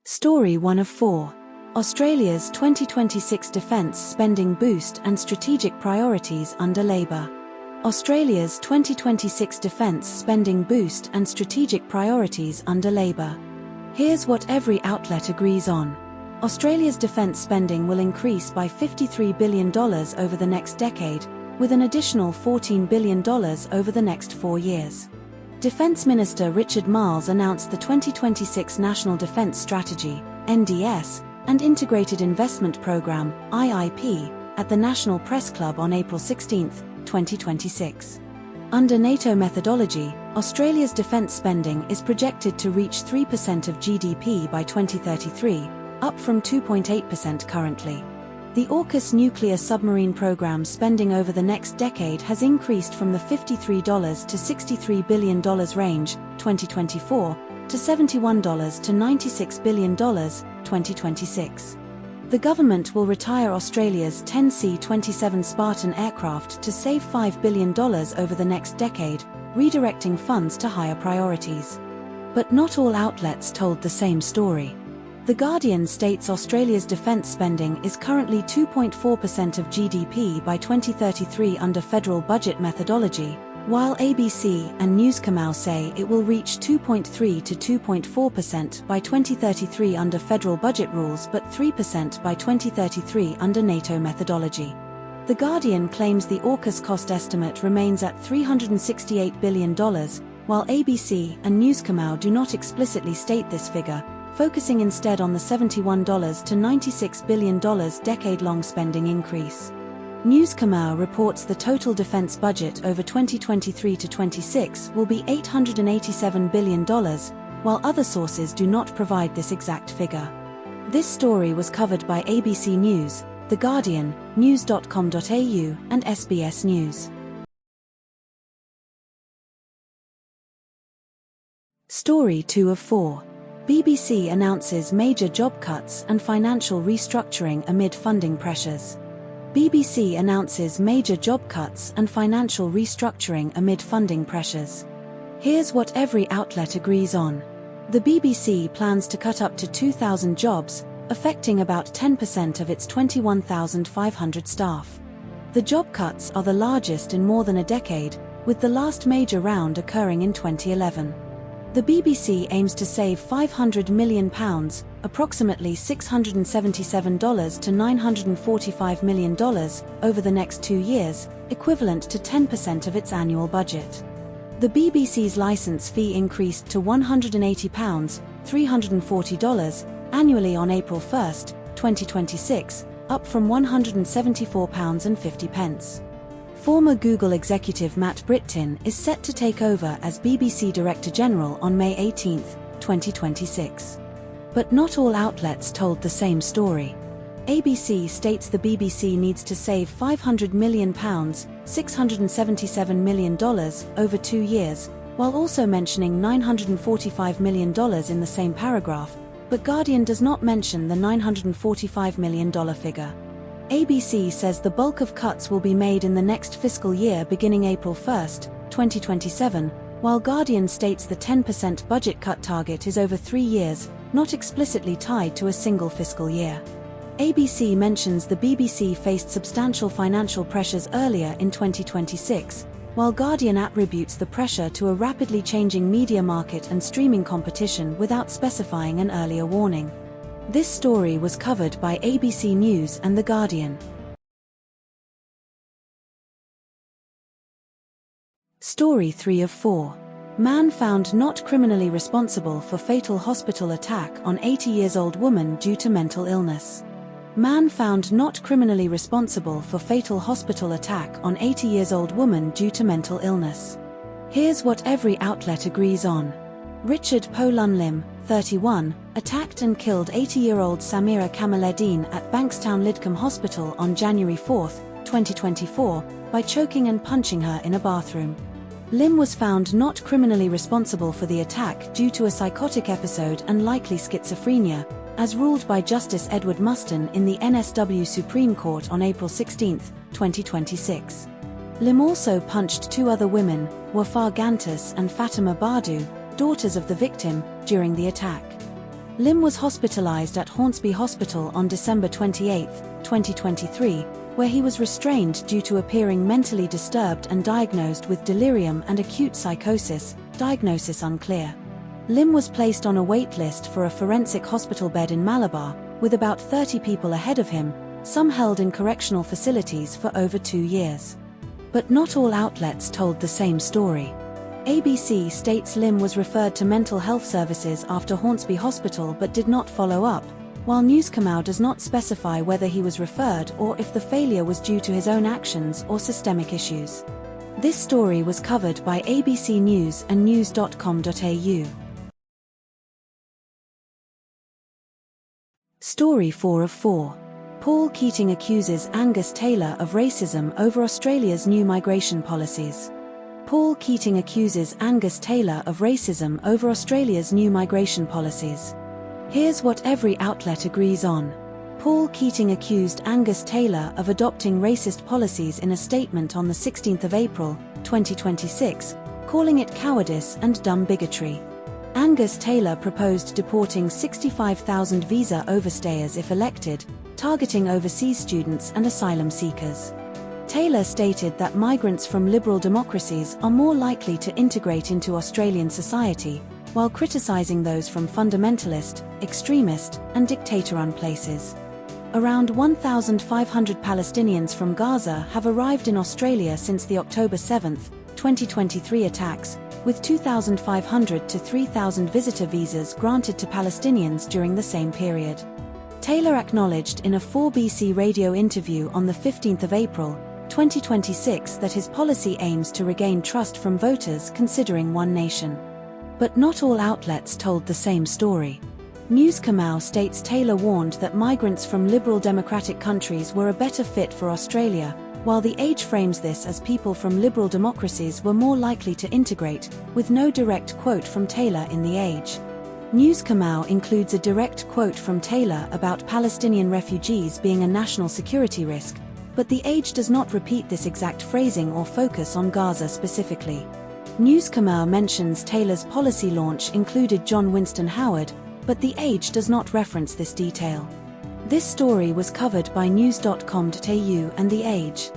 Story 1 of 4. Australia's 2026 defence spending boost and strategic priorities under Labor. Australia's 2026 defence spending boost and strategic priorities under Labor. Here's what every outlet agrees on. Australia's defence spending will increase by $53 billion over the next decade, with an additional $14 billion over the next 4 years. Defence Minister Richard Marles announced the 2026 National Defence Strategy, NDS, and Integrated Investment Programme, IIP, at the National Press Club on April 16, 2026. Under NATO methodology, Australia's defence spending is projected to reach 3% of GDP by 2033, up from 2.8% currently. The AUKUS nuclear submarine program spending over the next decade has increased from the $53 to $63 billion range, 2024, to $71 to $96 billion, 2026. The government will retire Australia's 10 C-27 Spartan aircraft to save $5 billion over the next decade, redirecting funds to higher priorities. But not all outlets told the same story. The Guardian states Australia's defence spending is currently 2.4% of GDP by 2033 under federal budget methodology, while ABC and Newscomau say it will reach 2.3 to 2.4% by 2033 under federal budget rules but 3% by 2033 under NATO methodology. The Guardian claims the AUKUS cost estimate remains at $368 billion, while ABC and Newscomau do not explicitly state this figure, focusing instead on the $71 to $96 billion decade-long spending increase. Newscomau reports the total defence budget over 2023 to 26 will be $887 billion, while other sources do not provide this exact figure. This story was covered by ABC News, The Guardian, news.com.au, and SBS News. Story 2 of 4. BBC announces major job cuts and financial restructuring amid funding pressures. BBC announces major job cuts and financial restructuring amid funding pressures. Here's what every outlet agrees on. The BBC plans to cut up to 2,000 jobs, affecting about 10% of its 21,500 staff. The job cuts are the largest in more than a decade, with the last major round occurring in 2011. The BBC aims to save £500 million, approximately $677 to $945 million, over the next 2 years, equivalent to 10% of its annual budget. The BBC's licence fee increased to £180, $340, annually on April 1, 2026, up from £174.50. Former Google executive Matt Brittin is set to take over as BBC Director General on May 18, 2026. But not all outlets told the same story. ABC states the BBC needs to save £500 million, $677 million, over 2 years, while also mentioning $945 million in the same paragraph, but Guardian does not mention the $945 million figure. ABC says the bulk of cuts will be made in the next fiscal year beginning April 1, 2027, while Guardian states the 10% budget cut target is over 3 years, not explicitly tied to a single fiscal year. ABC mentions the BBC faced substantial financial pressures earlier in 2026, while Guardian attributes the pressure to a rapidly changing media market and streaming competition without specifying an earlier warning. This story was covered by ABC News and The Guardian. Story 3 of 4. Man found not criminally responsible for fatal hospital attack on 80-year-old woman due to mental illness. Man found not criminally responsible for fatal hospital attack on 80-year-old woman due to mental illness. Here's what every outlet agrees on. Richard Polun Lim, 31, attacked and killed 80-year-old Samira Kamaleddine at Bankstown Lidcombe Hospital on January 4, 2024, by choking and punching her in a bathroom. Lim was found not criminally responsible for the attack due to a psychotic episode and likely schizophrenia, as ruled by Justice Edward Muston in the NSW Supreme Court on April 16, 2026. Lim also punched 2 other women, Wafaa Gantus and Fatima Badu, daughters of the victim, during the attack. Lim was hospitalized at Hornsby Hospital on December 28, 2023, where he was restrained due to appearing mentally disturbed and diagnosed with delirium and acute psychosis, diagnosis unclear. Lim was placed on a wait list for a forensic hospital bed in Malabar, with about 30 people ahead of him, some held in correctional facilities for over 2 years. But not all outlets told the same story. ABC states Lim was referred to mental health services after Hornsby Hospital but did not follow up, while News Kamau does not specify whether he was referred or if the failure was due to his own actions or systemic issues. This story was covered by ABC News and news.com.au. Story 4 of 4. Paul Keating accuses Angus Taylor of racism over Australia's new migration policies. Paul Keating accuses Angus Taylor of racism over Australia's new migration policies. Here's what every outlet agrees on. Paul Keating accused Angus Taylor of adopting racist policies in a statement on the 16th of April, 2026, calling it cowardice and dumb bigotry. Angus Taylor proposed deporting 65,000 visa overstayers if elected, targeting overseas students and asylum seekers. Taylor stated that migrants from liberal democracies are more likely to integrate into Australian society, while criticising those from fundamentalist, extremist, and dictator-run places. Around 1,500 Palestinians from Gaza have arrived in Australia since the October 7, 2023 attacks, with 2,500 to 3,000 visitor visas granted to Palestinians during the same period. Taylor acknowledged in a 4BC radio interview on the 15th of April, 2026 that his policy aims to regain trust from voters considering one nation. But not all outlets told the same story. News Kamau states Taylor warned that migrants from liberal democratic countries were a better fit for Australia, while The Age frames this as people from liberal democracies were more likely to integrate, with no direct quote from Taylor in The Age. News Kamau includes a direct quote from Taylor about Palestinian refugees being a national security risk, but The Age does not repeat this exact phrasing or focus on Gaza specifically. News Kamau mentions Taylor's policy launch included John Winston Howard, but The Age does not reference this detail. This story was covered by news.com.au and The Age.